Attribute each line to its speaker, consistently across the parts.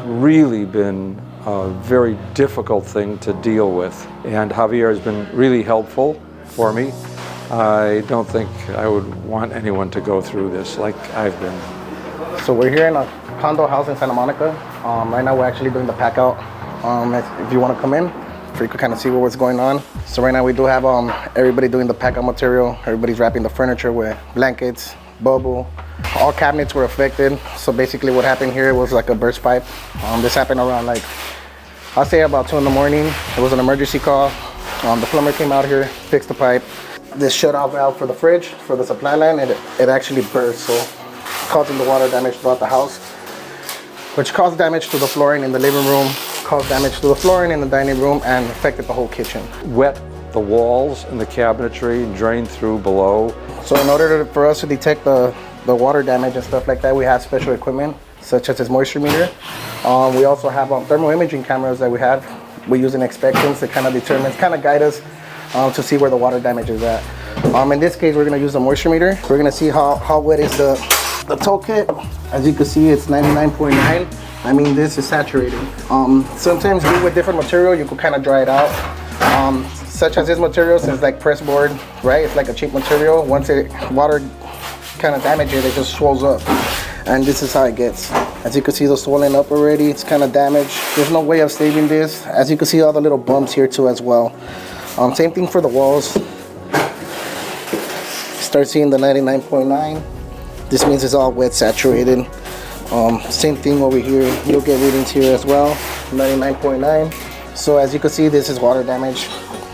Speaker 1: really been a very difficult thing to deal with, and Javier has been really helpful for me. I don't think I would want anyone to go through this like I've been.
Speaker 2: So we're here in a condo house in Santa Monica. Right now we're actually doing the pack out. If you want to come in, so you can kind of see what's going on. So right now we do have everybody doing the pack out material. Everybody's wrapping the furniture with blankets, bubble. All cabinets were affected. So basically what happened here was like a burst pipe. This happened around like, I'll say about 2 in the morning. It was an emergency call. The plumber came out here, fixed the pipe. This shut-off valve for the fridge, for the supply line, it actually burst, so causing the water damage throughout the house, which caused damage to the flooring in the living room, caused damage to the flooring in the dining room, and affected the whole kitchen.
Speaker 1: Wet the walls and the cabinetry, drained through below.
Speaker 2: So in order for us to detect the water damage and stuff like that, we have special equipment, such as this moisture meter. We also have thermal imaging cameras that we use in inspections to kind of determine, kind of guide us to see where the water damage is at. In this case, we're going to use a moisture meter. We're going to see how wet is the toe kit. As you can see, it's 99.9. I mean, this is saturated. Sometimes with different material, you could kind of dry it out. Such as this material, since like press board, right? It's like a cheap material. Once water kind of damages it, just swells up. And this is how it gets. As you can see, the swelling up already. It's kind of damaged. There's no way of saving this. As you can see, all the little bumps here too as well. Same thing for the walls. Start seeing the 99.9. This means it's all wet, saturated. Same thing over here. You'll get readings here as well. 99.9. So as you can see, this is water damage,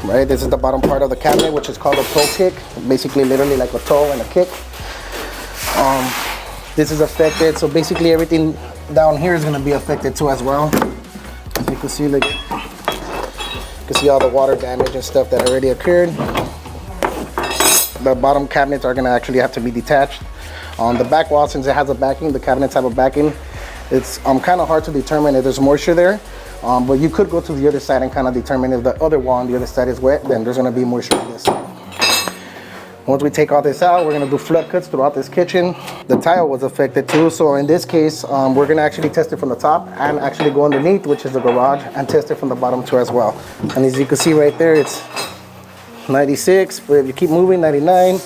Speaker 2: right? This is the bottom part of the cabinet, which is called a toe kick. Basically, literally like a toe and a kick. This is affected. So basically, everything down here is going to be affected too as well. As you can see, like. You can see all the water damage and stuff that already occurred. The bottom cabinets are going to actually have to be detached. On the back wall, since it has a backing, the cabinets have a backing. It's kind of hard to determine if there's moisture there, but you could go to the other side and kind of determine if the other wall on the other side is wet, then there's going to be moisture on this side. Once we take all this out, we're going to do flood cuts throughout this kitchen. The tile was affected too, so in this case, we're going to actually test it from the top and actually go underneath, which is the garage, and test it from the bottom too as well. And as you can see right there, it's 96, but if you keep moving, 99.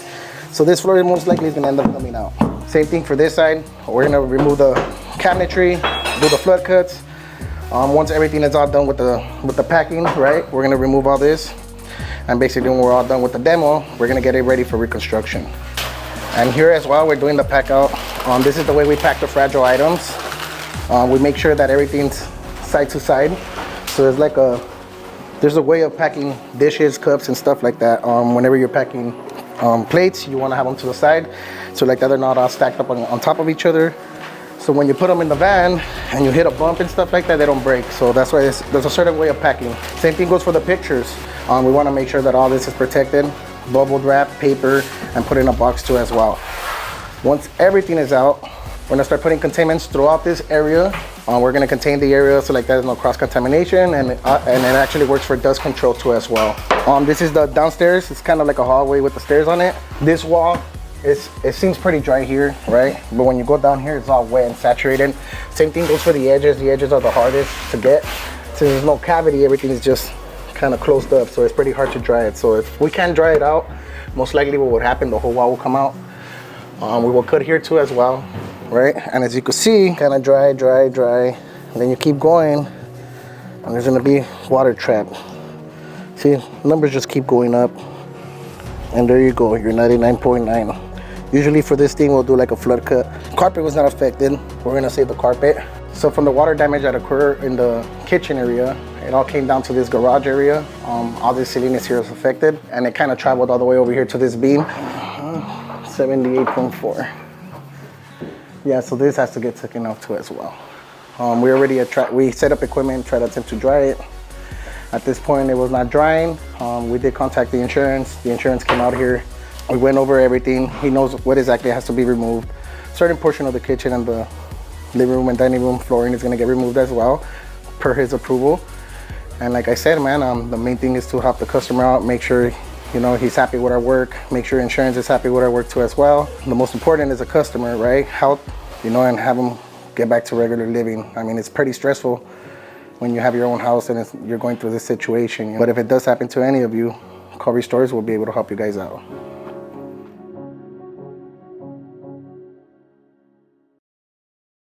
Speaker 2: So this floor most likely is going to end up coming out. Same thing for this side. We're going to remove the cabinetry, do the flood cuts. Once everything is all done with the packing, right, we're going to remove all this. And basically when we're all done with the demo, we're gonna get it ready for reconstruction. And here as well, we're doing the pack out. This is the way we pack the fragile items. We make sure that everything's side to side. So there's a way of packing dishes, cups, and stuff like that. Whenever you're packing plates, you wanna have them to the side. So like that, they're not all stacked up on top of each other. So when you put them in the van and you hit a bump and stuff like that, they don't break. So that's why there's a certain way of packing. Same thing goes for the pictures. We want to make sure that all this is protected, bubble wrap, paper, and put in a box too as well. Once everything is out, we're going to start putting containments throughout this area. We're going to contain the area so like there's no cross-contamination, and it actually works for dust control too as well. This is the downstairs. It's kind of like a hallway with the stairs on it. This wall, it seems pretty dry here, right? But when you go down here, it's all wet and saturated. Same thing goes for the edges. The edges are the hardest to get. Since there's no cavity, everything is just kind of closed up, so it's pretty hard to dry it. So if we can't dry it out, most likely what would happen, the whole wall will come out. We will cut here too as well, right? And as you can see, kind of dry, and then you keep going, and there's gonna be water trap. See, numbers just keep going up, and there you go, you're 99.9. Usually for this thing, we'll do like a flood cut. Carpet was not affected. We're gonna save the carpet. So from the water damage that occurred in the kitchen area, it all came down to this garage area. All this ceiling is here is affected, and it kind of traveled all the way over here to this beam. 78.4. Yeah, so this has to get taken off too as well. We set up equipment, tried to attempt to dry it. At this point, it was not drying. We did contact the insurance. The insurance came out here. We went over everything. He knows what exactly has to be removed. Certain portion of the kitchen and the living room and dining room flooring is gonna get removed as well, per his approval. And like I said, man, the main thing is to help the customer out, make sure, you know, he's happy with our work, make sure insurance is happy with our work too as well. The most important is the customer, right? Help, you know, and have them get back to regular living. I mean, it's pretty stressful when you have your own house and you're going through this situation. But if it does happen to any of you, call Restorerz. We'll be able to help you guys out.